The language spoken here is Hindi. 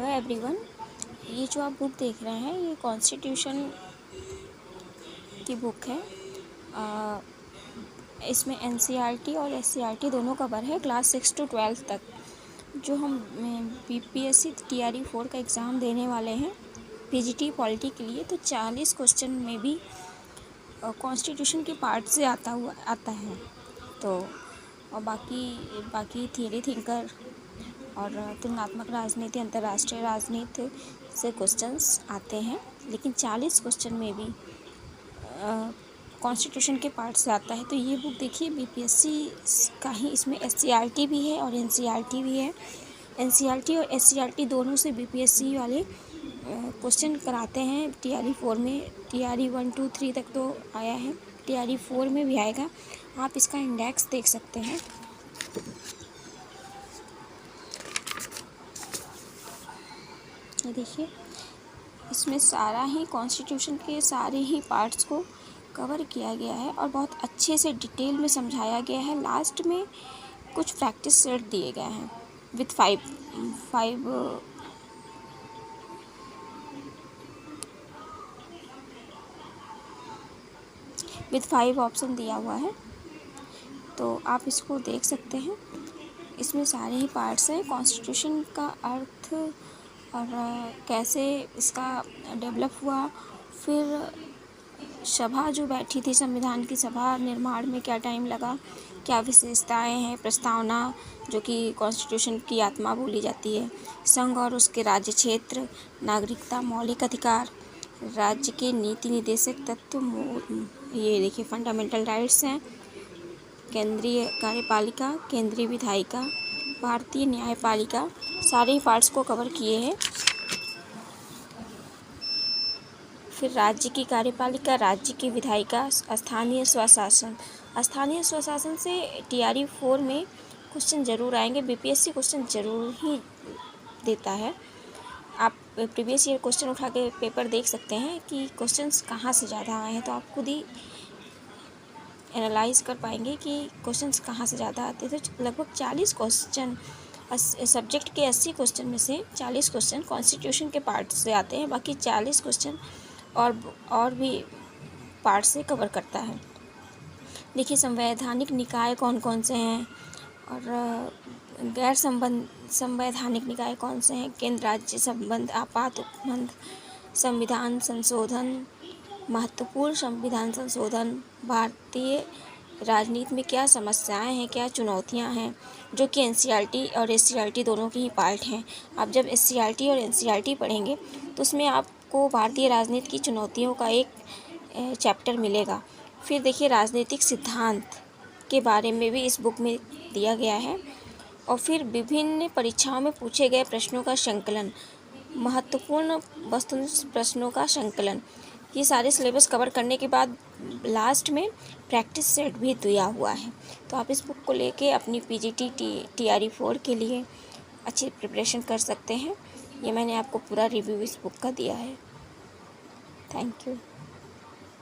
हेलो एवरीवन, ये जो आप बुक देख रहे हैं ये कॉन्स्टिट्यूशन की बुक है। इसमें एनसीईआरटी और एससीईआरटी दोनों कवर है क्लास 6 to 12 तक। जो हम बीपीएससी टीआरई 4 का एग्ज़ाम देने वाले हैं पीजीटी पॉलिटी के लिए, तो 40 क्वेश्चन में भी कॉन्स्टिट्यूशन के पार्ट से आता है। तो और बाकी थियरी थिंकर और तुलनात्मक राजनीति, अंतर्राष्ट्रीय राजनीति से क्वेश्चंस आते हैं, लेकिन 40 क्वेश्चन में भी कॉन्स्टिट्यूशन के पार्ट से आता है। तो ये बुक देखिए, बीपीएससी का ही इसमें एससीईआरटी भी है और एनसीईआरटी भी है। एनसीईआरटी और एससीईआरटी दोनों से बीपीएससी वाले क्वेश्चन कराते हैं। टीआरई 4 में, टीआरई 1, 2, 3 तक तो आया है, टीआरई 4 में भी आएगा। आप इसका इंडेक्स देख सकते हैं। ये देखिए, इसमें सारा ही कॉन्स्टिट्यूशन के सारे ही पार्ट्स को कवर किया गया है और बहुत अच्छे से डिटेल में समझाया गया है। लास्ट में कुछ प्रैक्टिस सेट दिए गए हैं विथ फाइव ऑप्शन दिया हुआ है, तो आप इसको देख सकते हैं। इसमें सारे ही पार्ट्स हैं, कॉन्स्टिट्यूशन का अर्थ और कैसे इसका डेवलप हुआ, फिर सभा जो बैठी थी, संविधान की सभा निर्माण में क्या टाइम लगा, क्या विशेषताएं हैं, प्रस्तावना जो कि कॉन्स्टिट्यूशन की आत्मा बोली जाती है, संघ और उसके राज्य क्षेत्र, नागरिकता, मौलिक अधिकार, राज्य के नीति निर्देशक तत्व, ये देखिए फंडामेंटल राइट्स हैं, केंद्रीय कार्यपालिका, केंद्रीय विधायिका, भारतीय न्यायपालिका, सारे ही पार्ट्स को कवर किए हैं। फिर राज्य की कार्यपालिका, राज्य की विधायिका, स्थानीय स्वशासन। स्थानीय स्वशासन से टीआरई 4 में क्वेश्चन ज़रूर आएंगे, बीपीएससी क्वेश्चन ज़रूर ही देता है। आप प्रीवियस ईयर क्वेश्चन उठा के पेपर देख सकते हैं कि क्वेश्चंस कहाँ से ज़्यादा आए हैं, तो आप खुद ही एनालाइज कर पाएंगे कि क्वेश्चंस कहाँ से ज़्यादा आते थे। तो लगभग 40 क्वेश्चन, सब्जेक्ट के 80 क्वेश्चन में से 40 क्वेश्चन कॉन्स्टिट्यूशन के पार्ट से आते हैं, बाकी 40 क्वेश्चन और भी पार्ट से कवर करता है। देखिए, संवैधानिक निकाय कौन कौन से हैं और गैर संवैधानिक निकाय कौन से हैं, केंद्र राज्य संबंध, आपात उपबंध, संविधान संशोधन, महत्वपूर्ण संविधान संशोधन, भारतीय राजनीति में क्या समस्याएं हैं, क्या चुनौतियां हैं, जो कि एनसीईआरटी और एससीईआरटी दोनों के ही पार्ट हैं। आप जब एससीईआरटी और एनसीईआरटी पढ़ेंगे तो उसमें आपको भारतीय राजनीति की चुनौतियों का एक चैप्टर मिलेगा। फिर देखिए, राजनीतिक सिद्धांत के बारे में भी इस बुक में दिया गया है। और फिर विभिन्न परीक्षाओं में पूछे गए प्रश्नों का संकलन, महत्वपूर्ण वस्तुनिष्ठ प्रश्नों का संकलन, ये सारे सिलेबस कवर करने के बाद लास्ट में प्रैक्टिस सेट भी दिया हुआ है। तो आप इस बुक को लेके अपनी पीजीटी टीआरई 4 के लिए अच्छी प्रिपरेशन कर सकते हैं। ये मैंने आपको पूरा रिव्यू इस बुक का दिया है। Thank you.